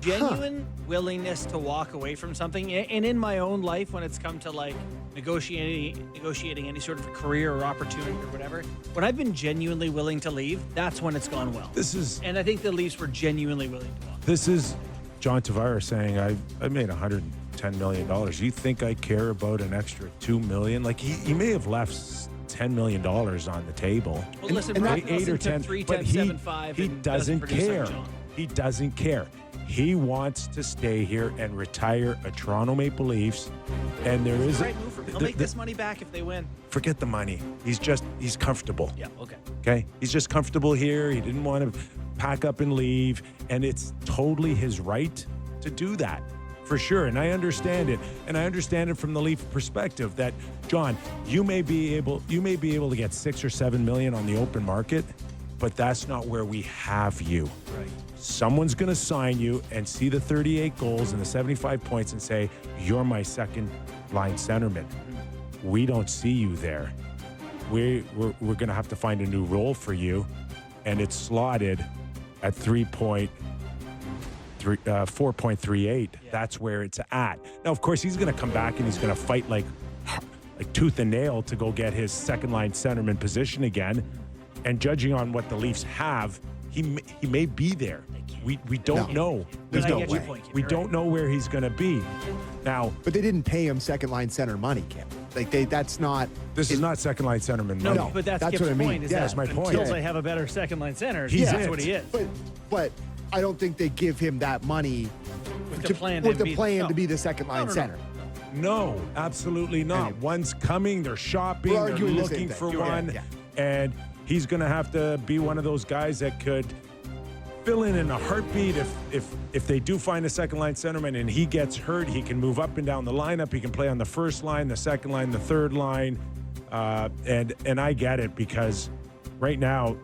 genuine willingness to walk away from something. And in my own life, when it's come to like negotiating any sort of a career or opportunity or whatever, when I've been genuinely willing to leave, that's when it's gone well. And I think the Leafs were genuinely willing to walk. This is John Tavares saying, I made $110 million. You think I care about an extra $2 million? Like he may have left $10 million on the table. Well, listen, and Brock 8 or 10, 3, but 10, 7, 5, he doesn't care. Like He doesn't care. He wants to stay here and retire a Toronto Maple Leafs. And there is the right move for him. He'll make this money back if they win. Forget the money. He's comfortable. Yeah, okay. Okay? He's just comfortable here. He didn't want to pack up and leave. And it's totally his right to do that. For sure. And I understand it. And I understand it from the Leaf perspective that, John, you may be able to get 6 or 7 million on the open market, but that's not where we have you. Right. Someone's going to sign you and see the 38 goals and the 75 points and say, you're my second line centerman. We don't see you there. We're going to have to find a new role for you. And it's slotted at 4.38. Yeah. That's where it's at. Now, of course, he's going to come back and he's going to fight like tooth and nail to go get his second line centerman position again. And judging on what the Leafs have, he may be there. We don't know. There's no way. We don't know where he's going to be. Now, but they didn't pay him second line center money, Kim. Like that's not. This is not second line centerman money. No, but that's what Kip's I mean. point. Is that's that my point. Until they have a better second line center, He's that's it. what he is. But I don't think they give him that money With the plan to be the second line center. No, absolutely not. Anyway. One's coming. They're shopping. We're They're arguing the same looking thing. for You're one. right, yeah. And he's going to have to be one of those guys that could fill in a heartbeat. If they do find a second line centerman and he gets hurt, he can move up and down the lineup. He can play on the first line, the second line, the third line. And I get it because right now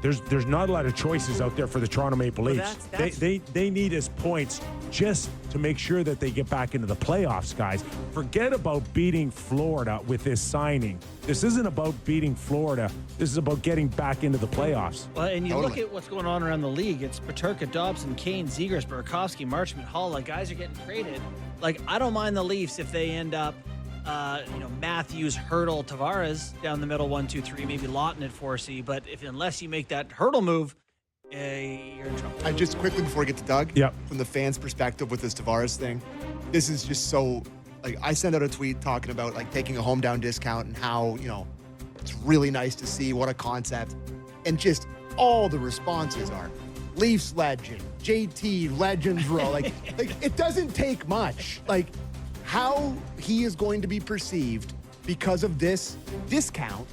there's not a lot of choices out there for the Toronto Maple Leafs. They need his points just to make sure that they get back into the playoffs, guys. Forget about beating Florida with this signing. This isn't about beating Florida. This is about getting back into the playoffs. Well, and you look at what's going on around the league. It's Peterka, Dobson, Kane, Zegras, Burakovsky, Marchment, Hall. Like, guys are getting traded. Like, I don't mind the Leafs if they end up, Matthews, Hurdle, Tavares down the middle, 1, 2, 3, maybe Lawton at 4C. But unless you make that Hurdle move, you're in trouble. I just quickly before we get to Doug, Yep. from the fans' perspective with this Tavares thing, this is just so. Like, I sent out a tweet talking about like taking a home down discount and how it's really nice to see, what a concept, and just all the responses are Leafs legend, JT Legends row. Like it doesn't take much. Like how he is going to be perceived because of this discount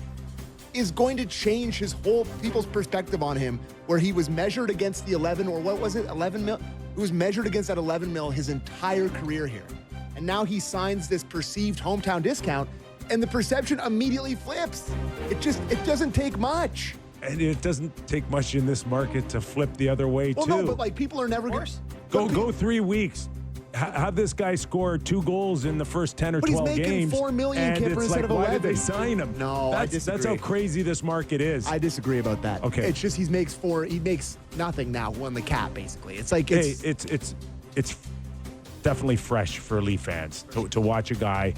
is going to change his whole people's perspective on him, where he was measured against the 11 or what was it, 11 mil? He was measured against that 11 mil his entire career here. And now he signs this perceived hometown discount and the perception immediately flips. It doesn't take much. And it doesn't take much in this market to flip the other way, Well, too. no, but like people are never going to Go 3 weeks. Have this guy score 2 goals in the first 10 or But 12 he's making games. $4 million, and Kipper, it's instead like, of why 11. did they sign him? No, I disagree. That's how crazy this market is. I disagree about that. Okay. It's just he makes nothing now on the cap, basically. It's like it's definitely fresh for Leaf fans to watch a guy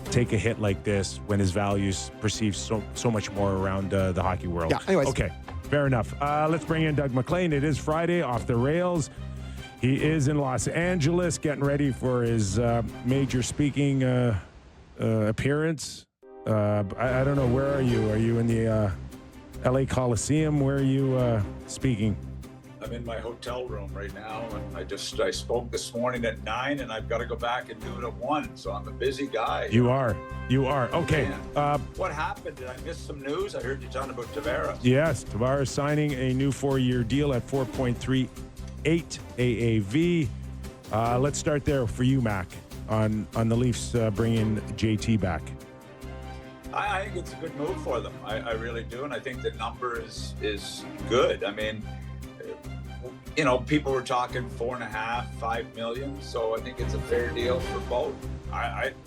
take a hit like this when his value's perceived so much more around the hockey world. Yeah, anyways. Okay, fair enough. Let's bring in Doug MacLean. It is Friday, off the rails. He is in Los Angeles getting ready for his major speaking appearance. I don't know, where are you? Are you in the LA Coliseum? Where are you speaking? I'm in my hotel room right now, and I spoke this morning at 9, and I've got to go back and do it at 1. So I'm a busy guy. You are. Okay. What happened? Did I miss some news? I heard you talking about Tavares. Yes, Tavares signing a new 4-year deal at 4.38 AAV. Let's start there for you, Mac, on the Leafs bringing JT back. I think it's a good move for them. I really do, and I think the number is good. I mean, people were talking 4.5, 5 million, so I think it's a fair deal for both.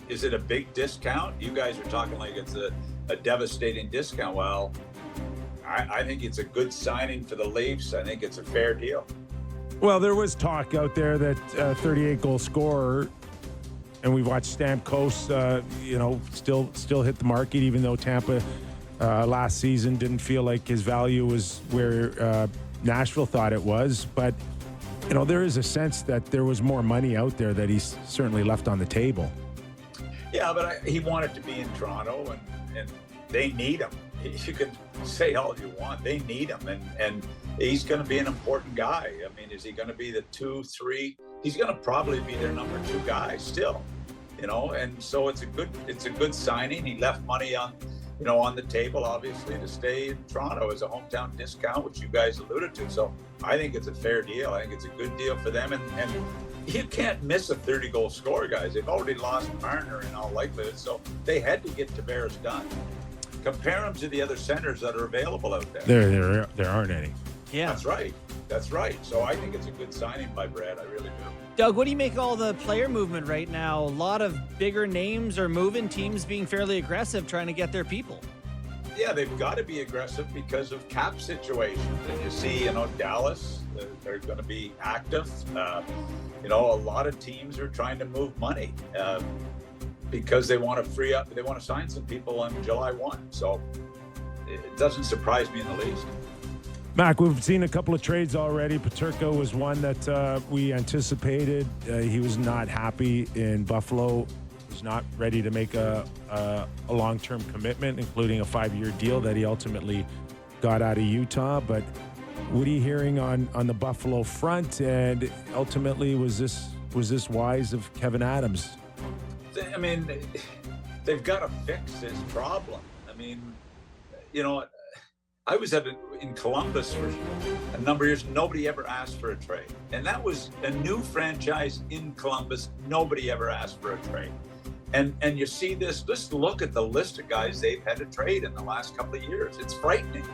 Is it a big discount? You guys are talking like it's a devastating discount. Well, I think it's a good signing for the Leafs. I think it's a fair deal. Well, there was talk out there that 38-goal scorer, and we've watched Stamkos, still hit the market, even though Tampa last season didn't feel like his value was where Nashville thought it was. But, there is a sense that there was more money out there that he's certainly left on the table. Yeah, but he wanted to be in Toronto, and they need him. You can say all you want. They need him, and he's going to be an important guy. I mean, is he going to be the 2, 3? He's going to probably be their number 2 guy still, and so it's a good signing. He left money on the table, obviously, to stay in Toronto as a hometown discount, which you guys alluded to. So I think it's a fair deal. I think it's a good deal for them, and you can't miss a 30-goal scorer, guys. They've already lost Marner in all likelihood, so they had to get Tavares done. Compare them to the other centers that are available out there. There aren't any. Yeah. That's right. So I think it's a good signing by Brad. I really do. Doug, what do you make of all the player movement right now? A lot of bigger names are moving, teams being fairly aggressive, trying to get their people. Yeah, they've got to be aggressive because of cap situations. And you see, Dallas, they're going to be active. A lot of teams are trying to move money. Because they want to free up, they want to sign some people on July 1. So it doesn't surprise me in the least. Mac, we've seen a couple of trades already. Peterka was one that we anticipated. He was not happy in Buffalo. Was not ready to make a long-term commitment, including a 5-year deal that he ultimately got out of Utah. But what are you hearing on the Buffalo front? And ultimately, was this wise of Kevin Adams? I mean, they've got to fix this problem. I mean, I was in Columbus for a number of years. Nobody ever asked for a trade. And that was a new franchise in Columbus. Nobody ever asked for a trade. And you see this, just look at the list of guys they've had to trade in the last couple of years. It's frightening.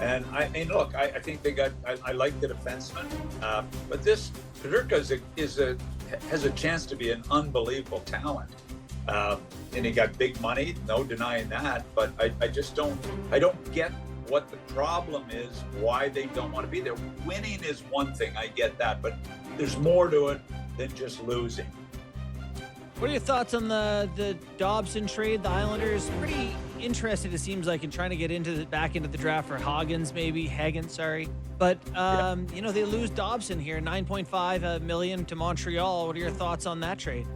And I think they got, I like the defenseman. But this Peterka has a chance to be an unbelievable talent. And he got big money, no denying that. But I just don't get what the problem is, why they don't want to be there. Winning is one thing, I get that. But there's more to it than just losing. What are your thoughts on the Dobson trade? The Islanders pretty interested, it seems like, in trying to get back into the draft for Hagens, sorry. But they lose Dobson here, $9.5 million to Montreal. What are your thoughts on that trade?